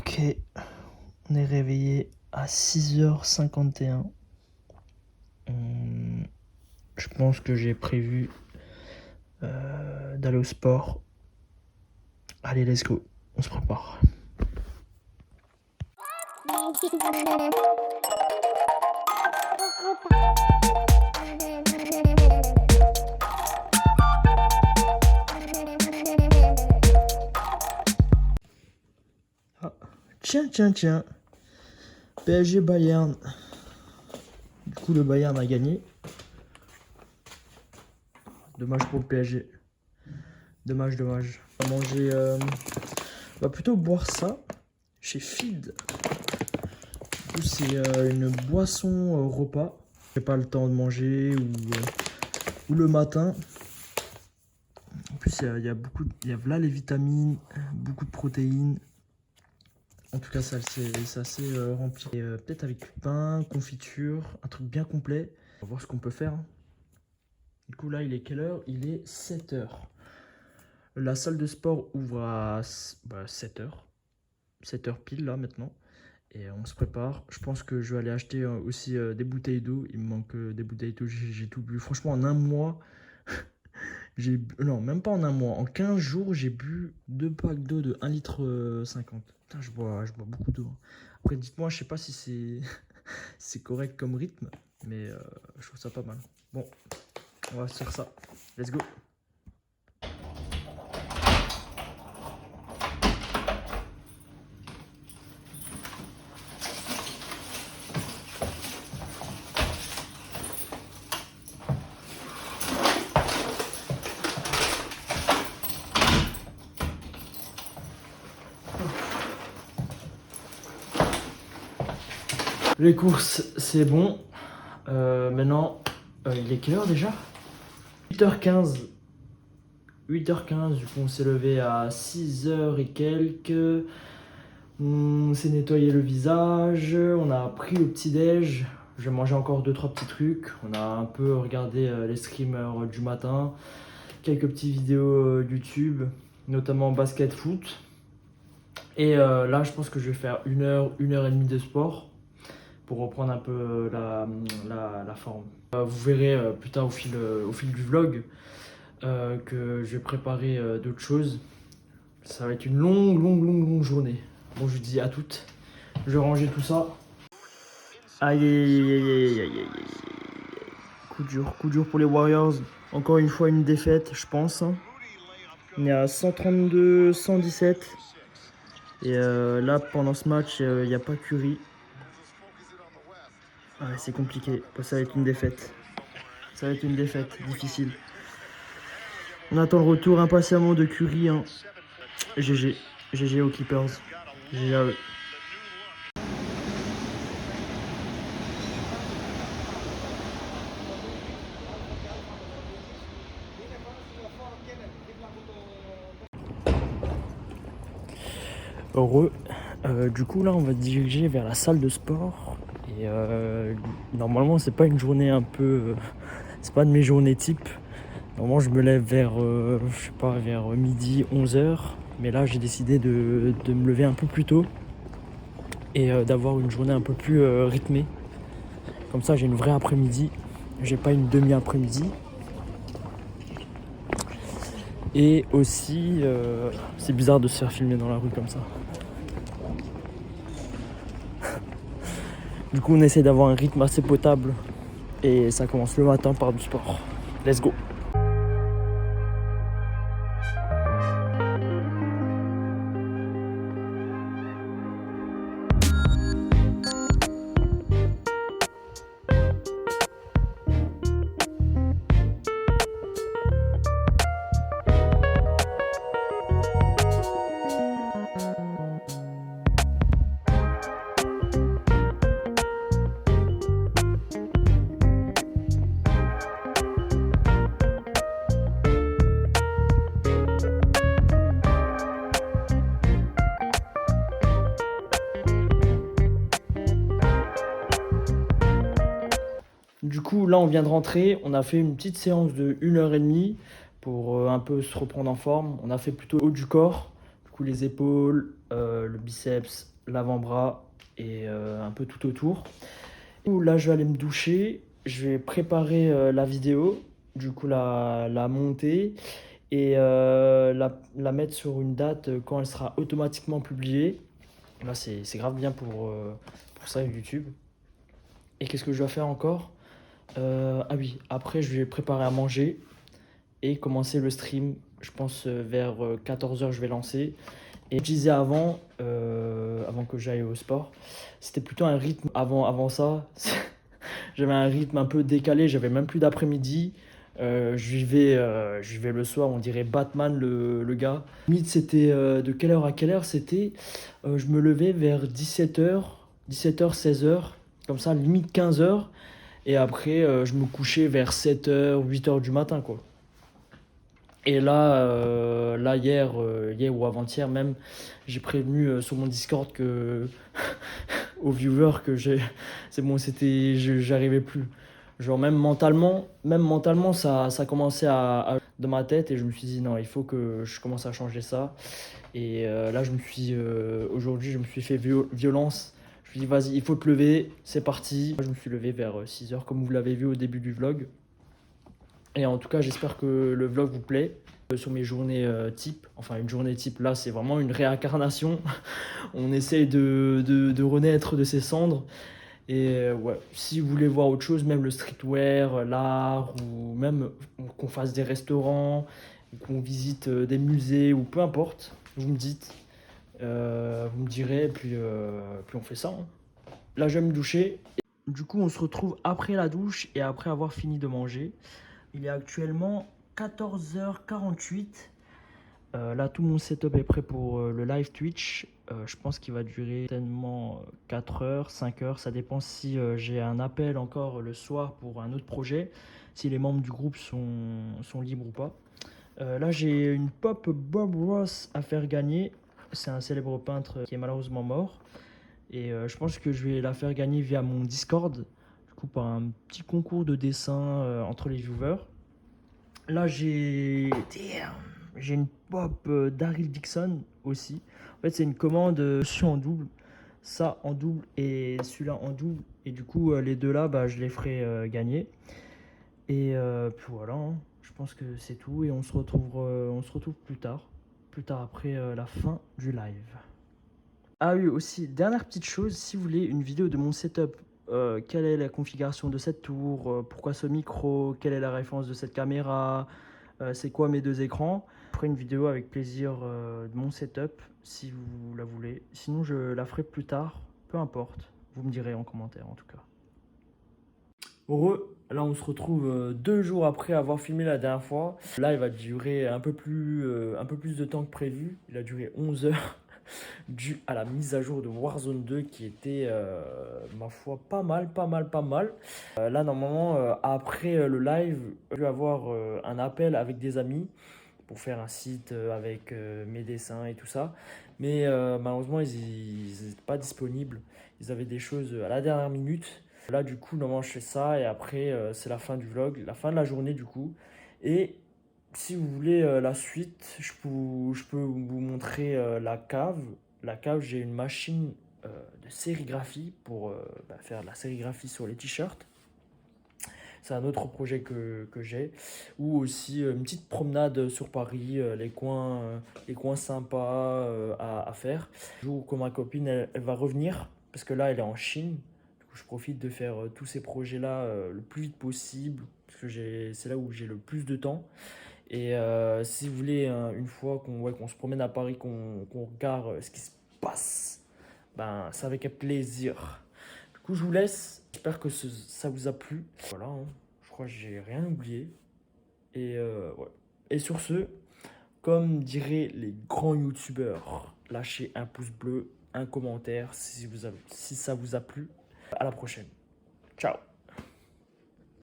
Ok, on est réveillé à 6h51. Je pense que j'ai prévu d'aller au sport. Allez, let's go, on se prépare. Ah, tiens. PSG Bayern. Du coup, le Bayern a gagné. Dommage pour le PSG. Dommage. On va manger. On va plutôt boire ça chez Feed. Du coup, c'est une boisson repas. J'ai pas le temps de manger ou le matin. En plus, il y a là les vitamines, beaucoup de protéines. En tout cas, c'est assez rempli. Et peut-être avec du pain, confiture, un truc bien complet. On va voir ce qu'on peut faire. Du coup, là, il est quelle heure? Il est 7h. La salle de sport ouvre à 7h. 7h pile, là, maintenant. Et on se prépare. Je pense que je vais aller acheter aussi des bouteilles d'eau. Il me manque des bouteilles d'eau. J'ai tout bu. Franchement, en un mois, non, même pas en un mois. En 15 jours, j'ai bu 2 packs d'eau de 1,50 litre. Putain, je bois beaucoup d'eau. Après, dites-moi, je sais pas si c'est correct comme rythme, mais je trouve ça pas mal. Bon, on va se faire ça. Let's go. Les courses, c'est bon. Maintenant, il est quelle heure déjà? 8h15. 8h15, du coup on s'est levé à 6h et quelques. On s'est nettoyé le visage, on a pris le petit-déj. J'ai mangé encore 2-3 petits trucs. On a un peu regardé les streamers du matin. Quelques petites vidéos YouTube, notamment basket foot. Et là, je pense que je vais faire 1 heure et demie de sport pour reprendre un peu la forme. Vous verrez plus tard au fil du vlog que je vais préparer d'autres choses. Ça va être une longue journée. Bon, je vous dis à toutes. Je vais ranger tout ça. Aïe. Coup dur pour les Warriors. Encore une fois, une défaite, je pense. On est à 132, 117. Et là, pendant ce match, il n'y a pas Curry. Ouais, c'est compliqué. Ça va être une défaite. Ça va être une défaite difficile. On attend le retour impatiemment de Curry. Hein. GG aux Clippers. GG à eux. Heureux. Du coup, là, on va se diriger vers la salle de sport. Et normalement, c'est pas une journée un peu. C'est pas de mes journées type. Normalement, je me lève vers, je sais pas, vers midi, 11h. Mais là, j'ai décidé de me lever un peu plus tôt et d'avoir une journée un peu plus rythmée. Comme ça, j'ai une vraie après-midi. J'ai pas une demi-après-midi. Et aussi, c'est bizarre de se faire filmer dans la rue comme ça. Du coup, on essaie d'avoir un rythme assez potable. Et ça commence le matin par du sport. Let's go! Du coup, là, on vient de rentrer. On a fait une petite séance de 1h30 pour un peu se reprendre en forme. On a fait plutôt haut du corps, du coup les épaules, le biceps, l'avant-bras et un peu tout autour. Là, je vais aller me doucher. Je vais préparer la vidéo, du coup la monter et la mettre sur une date quand elle sera automatiquement publiée. Là, c'est grave bien pour ça, YouTube. Et qu'est-ce que je dois faire encore? Ah oui, après, je vais préparer à manger et commencer le stream. Je pense vers 14h, je vais lancer. Et je disais avant que j'aille au sport, c'était plutôt un rythme avant ça. J'avais un rythme un peu décalé, j'avais même plus d'après-midi. Je vivais le soir, on dirait Batman le gars. Limite, c'était de quelle heure à quelle heure c'était je me levais vers 17h, 16h, comme ça, limite 15h. Et après, je me couchais vers 7h, 8h du matin, quoi. Et là hier ou avant-hier même, j'ai prévenu sur mon Discord que aux viewers que c'est bon, j'arrivais plus. Genre même mentalement ça commençait dans ma tête et je me suis dit non, il faut que je commence à changer ça. Et là aujourd'hui je me suis fait violence. Je me suis dit vas-y, il faut te lever, c'est parti. Je me suis levé vers 6h comme vous l'avez vu au début du vlog. Et en tout cas, j'espère que le vlog vous plaît. Sur mes journées type, enfin une journée type, là c'est vraiment une réincarnation. On essaye de renaître de ses cendres. Et ouais, si vous voulez voir autre chose, même le streetwear, l'art, ou même qu'on fasse des restaurants, qu'on visite des musées, ou peu importe, vous me dites, vous me direz, puis on fait ça, hein. Là, je vais me doucher. Du coup, on se retrouve après la douche et après avoir fini de manger. Il est actuellement 14h48. Là, tout mon setup est prêt pour le live Twitch. Je pense qu'il va durer certainement 4 heures, 5 heures. Ça dépend si j'ai un appel encore le soir pour un autre projet, si les membres du groupe sont libres ou pas. Là, j'ai une pop Bob Ross à faire gagner. C'est un célèbre peintre qui est malheureusement mort. Et je pense que je vais la faire gagner via mon Discord, du coup, par un petit concours de dessin entre les viewers. Là, j'ai une pop Daryl Dixon aussi. En fait, c'est une commande en double. Ça en double et celui-là en double. Et du coup, les deux là, bah, je les ferai gagner. Et puis voilà, hein. Je pense que c'est tout. Et on se retrouve plus tard. Plus tard après la fin du live. Ah oui, aussi, dernière petite chose, si vous voulez une vidéo de mon setup, quelle est la configuration de cette tour, pourquoi ce micro, quelle est la référence de cette caméra, c'est quoi mes deux écrans. Je ferai une vidéo avec plaisir de mon setup si vous la voulez. Sinon, je la ferai plus tard, peu importe. Vous me direz en commentaire en tout cas. Heureux, là on se retrouve 2 jours après avoir filmé la dernière fois. Là, il va durer un peu plus de temps que prévu. Il a duré 11 heures. Dû à la mise à jour de Warzone 2 qui était, ma foi, pas mal. Là, normalement, après le live, je vais avoir un appel avec des amis pour faire un site avec mes dessins et tout ça. Mais malheureusement, ils n'étaient pas disponibles. Ils avaient des choses à la dernière minute. Là, du coup, normalement, je fais ça et après, c'est la fin du vlog, la fin de la journée, du coup. Et si vous voulez la suite, je peux vous montrer la cave. La cave, j'ai une machine de sérigraphie pour faire de la sérigraphie sur les t-shirts. C'est un autre projet que j'ai. Ou aussi une petite promenade sur Paris, les coins sympas à faire. Le jour où ma copine elle va revenir, parce que là elle est en Chine. Du coup, je profite de faire tous ces projets-là le plus vite possible, parce que c'est là où j'ai le plus de temps. Et si vous voulez, une fois qu'on se promène à Paris, qu'on regarde ce qui se passe, ben, c'est avec un plaisir. Du coup, je vous laisse. J'espère que ça vous a plu. Voilà, hein. Je crois que j'ai rien oublié. Et, ouais. Et sur ce, comme diraient les grands youtubeurs, lâchez un pouce bleu, un commentaire si ça vous a plu. À la prochaine. Ciao.